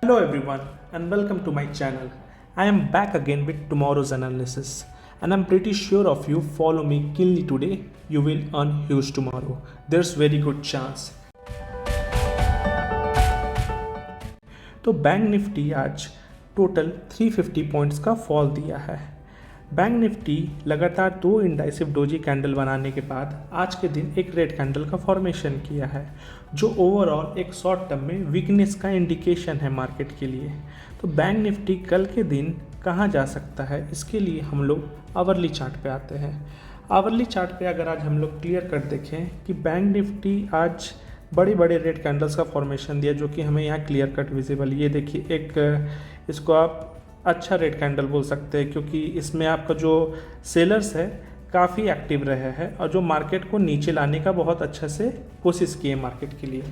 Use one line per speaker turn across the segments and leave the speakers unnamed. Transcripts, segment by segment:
Hello everyone and welcome to my channel. I am back again with tomorrow's analysis and I'm pretty sure of you follow me keenly today you will earn huge tomorrow. There's very good chance. तो bank Nifty आज total 350 points का fall दिया है। Bank Nifty लगातार दो इंडाइसिव doji candle बनाने के बाद आज के दिन एक रेड कैंडल का फॉर्मेशन किया है, जो ओवरऑल एक शॉर्ट टर्म में वीकनेस का इंडिकेशन है मार्केट के लिए। तो बैंक निफ्टी कल के दिन कहाँ जा सकता है, इसके लिए हम लोग आवरली चार्ट पे आते हैं। आवरली चार्ट पे अगर आज हम लोग क्लियर कट देखें कि बैंक निफ्टी आज बड़े बड़े रेड कैंडल्स का फॉर्मेशन दिया, जो कि हमें यहाँ क्लियर कट विजिबल। ये देखिए, एक इसको आप अच्छा रेड कैंडल बोल सकते हैं, क्योंकि इसमें आपका जो सेलर्स है काफ़ी एक्टिव रहे हैं और जो मार्केट को नीचे लाने का बहुत अच्छा से कोशिश किए मार्केट के लिए।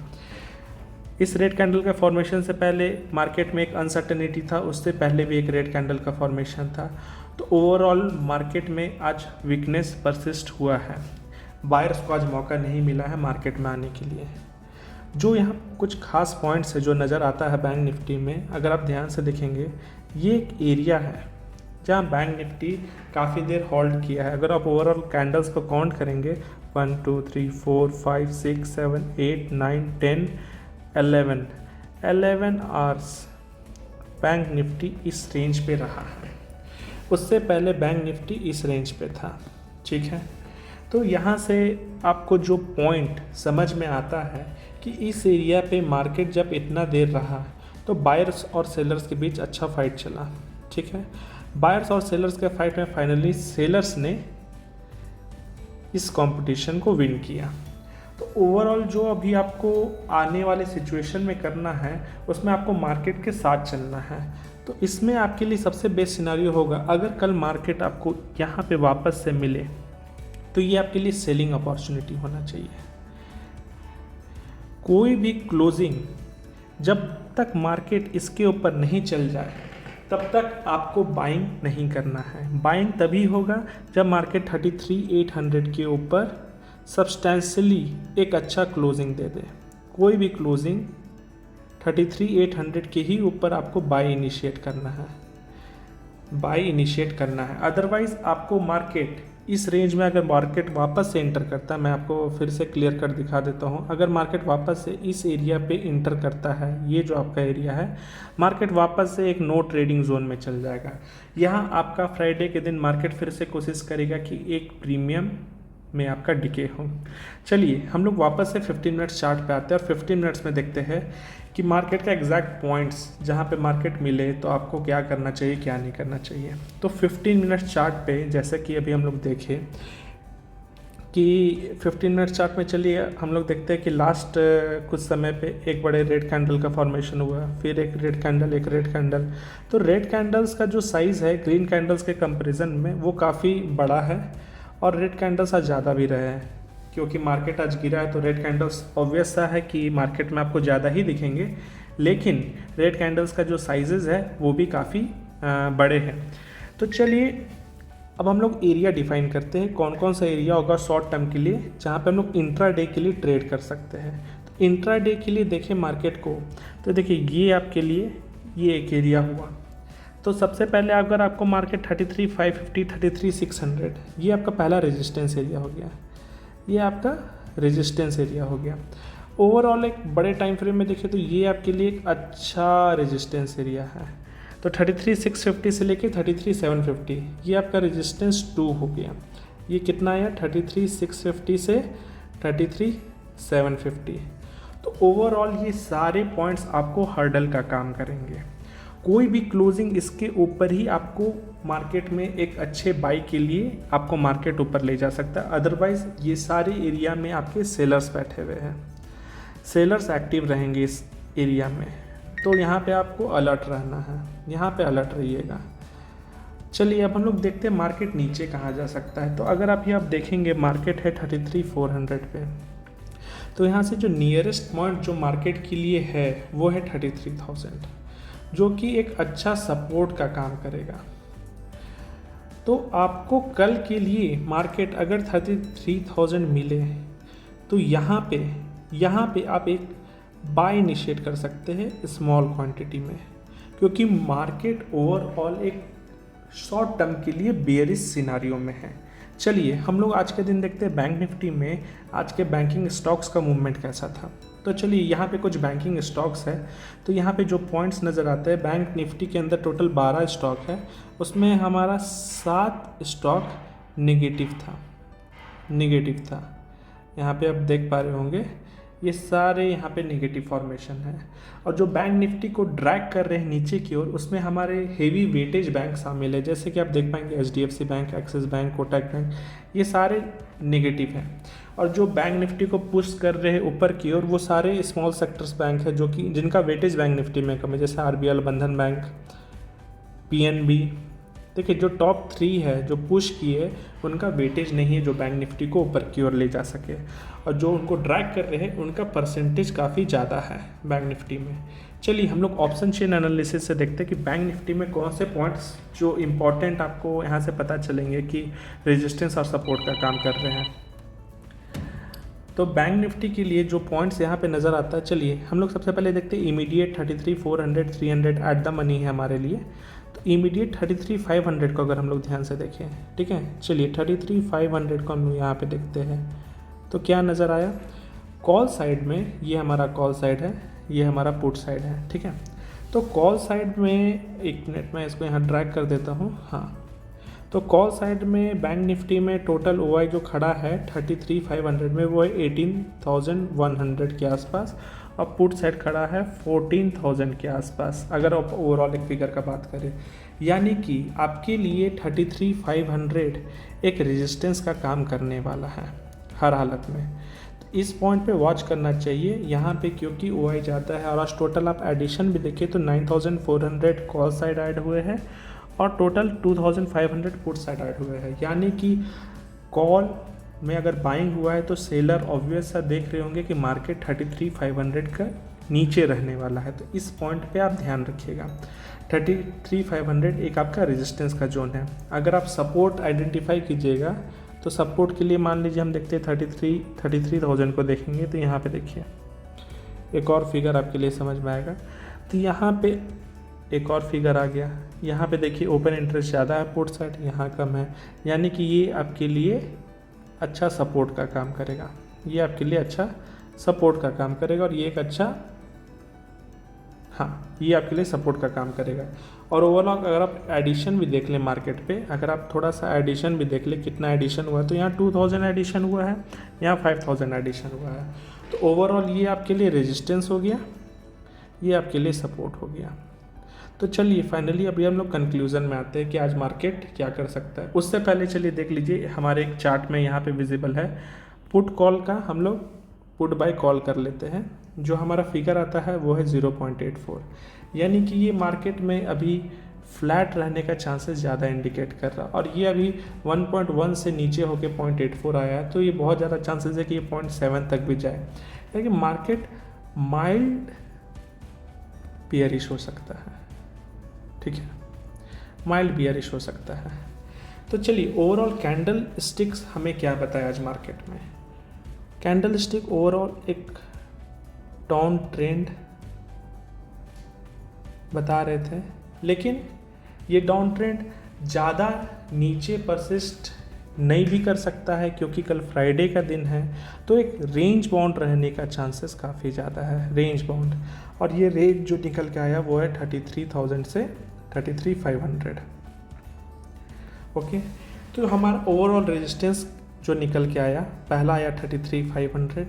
इस रेड कैंडल के फॉर्मेशन से पहले मार्केट में एक अनसर्टेनिटी था, उससे पहले भी एक रेड कैंडल का फॉर्मेशन था। तो ओवरऑल मार्केट में आज वीकनेस परसिस्ट हुआ है। बायर्स को आज मौका नहीं मिला है मार्केट में आने के लिए। जो यहाँ कुछ खास पॉइंट्स है जो नज़र आता है बैंक निफ्टी में, अगर आप ध्यान से देखेंगे, ये एक एरिया है जहाँ बैंक निफ्टी काफ़ी देर होल्ड किया है। अगर आप ओवरऑल कैंडल्स को काउंट करेंगे 1 2 3 4 5 6 7 8 9 10 11 आवर्स बैंक निफ्टी इस रेंज पे रहा है। उससे पहले बैंक निफ्टी इस रेंज पे था, ठीक है। तो यहाँ से आपको जो पॉइंट समझ में आता है कि इस एरिया पे मार्केट जब इतना देर रहा तो बायर्स और सेलर्स के बीच अच्छा फाइट चला, ठीक है। बायर्स और सेलर्स के फाइट में फाइनली सेलर्स ने इस कंपटीशन को विन किया। तो ओवरऑल जो अभी आपको आने वाले सिचुएशन में करना है, उसमें आपको मार्केट के साथ चलना है। तो इसमें आपके लिए सबसे बेस्ट सिनेरियो होगा, अगर कल मार्केट आपको यहाँ पे वापस से मिले तो ये आपके लिए सेलिंग अपॉर्चुनिटी होना चाहिए। कोई भी क्लोजिंग जब तक मार्केट इसके ऊपर नहीं चल जाए तब तक आपको बाइंग नहीं करना है। बाइंग तभी होगा जब मार्केट 33,800 के ऊपर सब्सटेंशियली एक अच्छा क्लोजिंग दे दे। कोई भी क्लोजिंग 33,800 के ही ऊपर आपको बाई इनिशिएट करना है। अदरवाइज आपको मार्केट इस रेंज में, अगर मार्केट वापस से इंटर करता है, मैं आपको फिर से क्लियर कर दिखा देता हूँ। अगर मार्केट वापस से इस एरिया पे इंटर करता है, ये जो आपका एरिया है, मार्केट वापस से एक नो ट्रेडिंग जोन में चल जाएगा। यहाँ आपका फ्राइडे के दिन मार्केट फिर से कोशिश करेगा कि एक प्रीमियम में आपका डिके हो। चलिए हम लोग वापस से 15 मिनट्स चार्ट पे आते हैं और 15 मिनट्स में देखते हैं कि मार्केट का एग्जैक्ट पॉइंट्स जहाँ पे मार्केट मिले तो आपको क्या करना चाहिए, क्या नहीं करना चाहिए। तो 15 मिनट्स चार्ट पे जैसे कि अभी हम लोग देखें कि 15 मिनट चार्ट में, चलिए हम लोग देखते हैं कि लास्ट कुछ समय पे एक बड़े रेड कैंडल का फॉर्मेशन हुआ, फिर एक रेड कैंडल। तो रेड कैंडल्स का जो साइज़ है ग्रीन कैंडल्स के कंपैरिजन में वो काफ़ी बड़ा है और रेड कैंडल्स आज ज़्यादा भी रहे हैं, क्योंकि मार्केट आज गिरा है। तो रेड कैंडल्स ऑब्वियस सा है कि मार्केट में आपको ज़्यादा ही दिखेंगे, लेकिन रेड कैंडल्स का जो साइजेस है वो भी काफ़ी बड़े हैं। तो चलिए अब हम लोग एरिया डिफाइन करते हैं, कौन कौन सा एरिया होगा शॉर्ट टर्म के लिए जहाँ पे हम लोग इंट्रा डे के लिए ट्रेड कर सकते हैं। तो इंट्रा डे के लिए देखें मार्केट को, तो देखिए ये आपके लिए ये एक एरिया हुआ। तो सबसे पहले अगर आपको मार्केट 33,550 33,600, ये आपका पहला रेजिस्टेंस एरिया हो गया, ये आपका रेजिस्टेंस एरिया हो गया। ओवरऑल एक बड़े टाइम फ्रेम में देखिए तो ये आपके लिए एक अच्छा रेजिस्टेंस एरिया है। तो 33,650 से लेके 33,750 ये आपका रेजिस्टेंस 2 हो गया। ये कितना आया, 33,650 से 33,750। तो ओवरऑल ये सारे पॉइंट्स आपको हर्डल का काम करेंगे। कोई भी क्लोजिंग इसके ऊपर ही आपको मार्केट में एक अच्छे बाई के लिए आपको मार्केट ऊपर ले जा सकता है। अदरवाइज ये सारे एरिया में आपके सेलर्स बैठे हुए हैं, सेलर्स एक्टिव रहेंगे इस एरिया में। तो यहाँ पे आपको अलर्ट रहना है, यहाँ पे अलर्ट रहिएगा। चलिए अब हम लोग देखते हैं मार्केट नीचे कहाँ जा सकता है। तो अगर आप देखेंगे मार्केट है 33,400 पे, तो यहाँ से जो नियरेस्ट पॉइंट जो मार्केट के लिए है वो है 33,000, जो कि एक अच्छा सपोर्ट का काम करेगा। तो आपको कल के लिए मार्केट अगर 33,000 मिले तो यहाँ पे आप एक बाय इनिशिएट कर सकते हैं स्मॉल क्वांटिटी में, क्योंकि मार्केट ओवरऑल एक शॉर्ट टर्म के लिए बेयरिश सिनारियो में है। चलिए हम लोग आज के दिन देखते हैं बैंक निफ्टी में आज के बैंकिंग स्टॉक्स का मूवमेंट कैसा था। तो चलिए यहाँ पे कुछ बैंकिंग स्टॉक्स है, तो यहाँ पे जो पॉइंट्स नज़र आते हैं, बैंक निफ्टी के अंदर टोटल 12 स्टॉक है, उसमें हमारा 7 स्टॉक निगेटिव था। यहाँ पे आप देख पा रहे होंगे ये सारे यहाँ पे नेगेटिव फॉर्मेशन है। और जो बैंक निफ्टी को ड्रैग कर रहे हैं नीचे की ओर, उसमें हमारे हेवी वेटेज बैंक शामिल है, जैसे कि आप देख पाएंगे HDFC bank, axis bank, Kotak bank, ये सारे नेगेटिव हैं। और जो बैंक निफ्टी को पुश कर रहे हैं ऊपर की ओर, वो सारे स्मॉल सेक्टर्स बैंक है जो कि जिनका वेटेज बैंक निफ्टी में कम है, जैसे RBL, बंधन बैंक, PNB। देखिए जो टॉप 3 है जो पुश किए, उनका वेटेज नहीं है जो बैंक निफ्टी को ऊपर की ओर ले जा सके, और जो उनको ड्रैग कर रहे हैं उनका परसेंटेज काफ़ी ज़्यादा है बैंक निफ्टी में। चलिए हम लोग ऑप्शन चेन एनालिसिस से देखते हैं कि बैंक निफ्टी में कौन से पॉइंट्स जो इम्पोर्टेंट आपको यहाँ से पता चलेंगे कि रेजिस्टेंस और सपोर्ट का काम कर रहे हैं। तो बैंक निफ्टी के लिए जो पॉइंट्स यहाँ पे नज़र आता है, चलिए हम लोग सबसे पहले देखते हैं इमीडिएट 33,400, 300 एट द मनी है हमारे लिए। तो इमीडिएट 33,500 को अगर हम लोग ध्यान से देखें, ठीक है, चलिए 33,500 को हम यहाँ पे देखते हैं तो क्या नज़र आया। कॉल साइड में ये हमारा कॉल साइड है, ये हमारा पुट साइड है, ठीक है। तो कॉल साइड में एक मिनट में इसको यहाँ ड्रैग कर देता हूँ, हाँ। तो कॉल साइड में बैंक निफ्टी में टोटल OI जो खड़ा है 33,500 में, वो है 18,100 के आसपास, और पुट साइड खड़ा है 14,000 के आसपास, अगर आप ओवरऑल एक फिगर का बात करें। यानी कि आपके लिए 33,500 एक रेजिस्टेंस का काम करने वाला है हर हालत में। तो इस पॉइंट पे वॉच करना चाहिए यहाँ पे, क्योंकि OI जाता है। और आज टोटल आप एडिशन भी देखिए तो 9,400 कॉल साइड ऐड हुए हैं और टोटल 2,500 पुट साइड ऐड हुए हैं। यानी कि कॉल में अगर बाइंग हुआ है तो सेलर ऑब्वियस सा देख रहे होंगे कि मार्केट 33,500 का नीचे रहने वाला है। तो इस पॉइंट पे आप ध्यान रखिएगा। 33,500 एक आपका रेजिस्टेंस का जोन है। अगर आप सपोर्ट आइडेंटिफाई कीजिएगा तो सपोर्ट के लिए मान लीजिए हम देखते हैं 33,000 को देखेंगे, तो यहाँ पे देखिए एक और फिगर आपके लिए समझ में आएगा। तो यहाँ पे एक और फिगर आ गया, यहाँ पे देखिए ओपन इंटरेस्ट ज़्यादा है, पुट साइड यहाँ कम है, यानी कि ये आपके लिए अच्छा सपोर्ट का काम करेगा, ये आपके लिए अच्छा सपोर्ट का काम करेगा। और ये एक अच्छा, हाँ, ये आपके लिए सपोर्ट का काम करेगा। और ओवरऑल अगर आप एडिशन भी देख लें मार्केट पे, अगर आप थोड़ा सा एडिशन भी देख लें कितना एडिशन हुआ है, तो यहाँ 2,000 एडिशन हुआ है, यहाँ 5,000 एडिशन हुआ है। तो ओवरऑल ये आपके लिए रेजिस्टेंस हो गया, ये आपके लिए सपोर्ट हो गया। तो चलिए फाइनली अभी हम लोग कंक्लूजन में आते हैं कि आज मार्केट क्या कर सकता है। उससे पहले चलिए देख लीजिए हमारे एक चार्ट में यहाँ पे विजिबल है पुट कॉल का, हम लोग पुट बाय कॉल कर लेते हैं। जो हमारा फिगर आता है वो है 0.84, यानी कि ये मार्केट में अभी फ्लैट रहने का चांसेस ज़्यादा इंडिकेट कर रहा। और ये अभी 1.1 से नीचे होके 0.84 आया है, तो ये बहुत ज़्यादा चांसेस है कि ये 0.7 तक भी जाए, यानी कि मार्केट माइल्ड बियरिश हो सकता है, ठीक है, माइल्ड बियरिश हो सकता है। तो चलिए ओवरऑल कैंडल स्टिक्स हमें क्या बताया आज मार्केट में। कैंडल स्टिक ओवरऑल एक डाउन ट्रेंड बता रहे थे, लेकिन ये डाउन ट्रेंड ज़्यादा नीचे परसिस्ट नहीं भी कर सकता है, क्योंकि कल फ्राइडे का दिन है, तो एक रेंज बाउंड रहने का चांसेस काफ़ी ज़्यादा है, रेंज बाउंड। और ये रेंज जो निकल के आया वो है 33,000 से 33,500। ओके, तो हमारा ओवरऑल रेजिस्टेंस जो निकल के आया, पहला आया 33,500,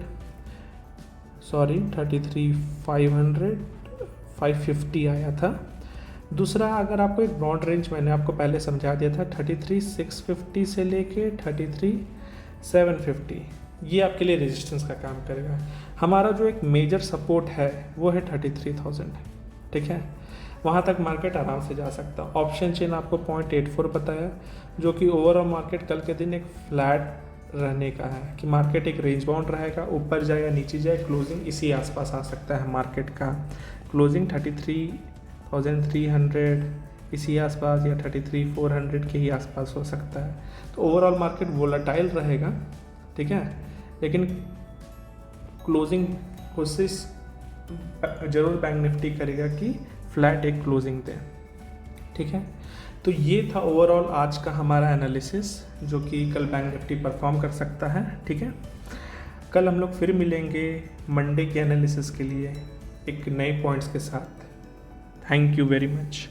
सॉरी 33,500, 550 आया था। दूसरा, अगर आपको एक ब्रॉड रेंज मैंने आपको पहले समझा दिया था, 33,650 से लेके 33,750, ये आपके लिए रेजिस्टेंस का काम करेगा। हमारा जो एक मेजर सपोर्ट है वो है 33,000, ठीक है, वहाँ तक मार्केट आराम से जा सकता है। ऑप्शन चेन आपको 0.84 बताया, जो कि ओवरऑल मार्केट कल के दिन एक फ्लैट रहने का है, कि मार्केट एक रेंज बाउंड रहेगा, ऊपर जाए या नीचे जाए, क्लोजिंग इसी आसपास आ सकता है। मार्केट का क्लोजिंग 33,300 इसी आसपास या 33,400 के ही आसपास हो सकता है। तो ओवरऑल मार्केट वोलेटाइल रहेगा, ठीक है, लेकिन क्लोजिंग कोशिश ज़रूर बैंक निफ्टी करेगा कि फ्लैट एक क्लोजिंग दे। ठीक है, तो ये था ओवरऑल आज का हमारा एनालिसिस, जो कि कल बैंक निफ्टी परफॉर्म कर सकता है। ठीक है, कल हम लोग फिर मिलेंगे मंडे के एनालिसिस के लिए एक नए पॉइंट्स के साथ। Thank you very much.